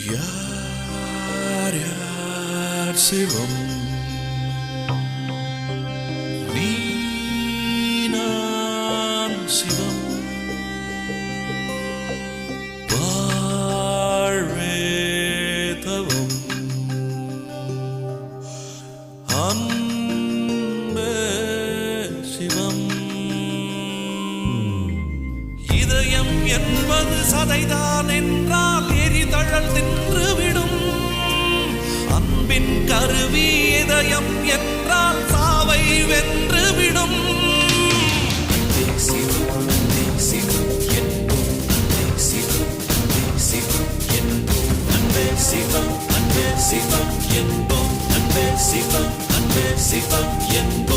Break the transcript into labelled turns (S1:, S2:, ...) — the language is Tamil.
S1: யார் யார் சிவம் நீ நான் சிவம் வாழ்வே தவம் அன்பே சிவம் இதயம் என்பது சதைதான் என்றால் எரிதழல் தின்றுவிடும் அன்பின் கருவி இதயம் என்றால் சாவை வென்றுவிடும் அன்பே சிவம் அன்பே சிவம் என்போம் அன்பே சிவம் அன்பே சிவம் என்போம் அன்பே சிவம் அன்பே சிவம் என்போம் அன்பே சிவம் அன்பே சிவம் என்போம்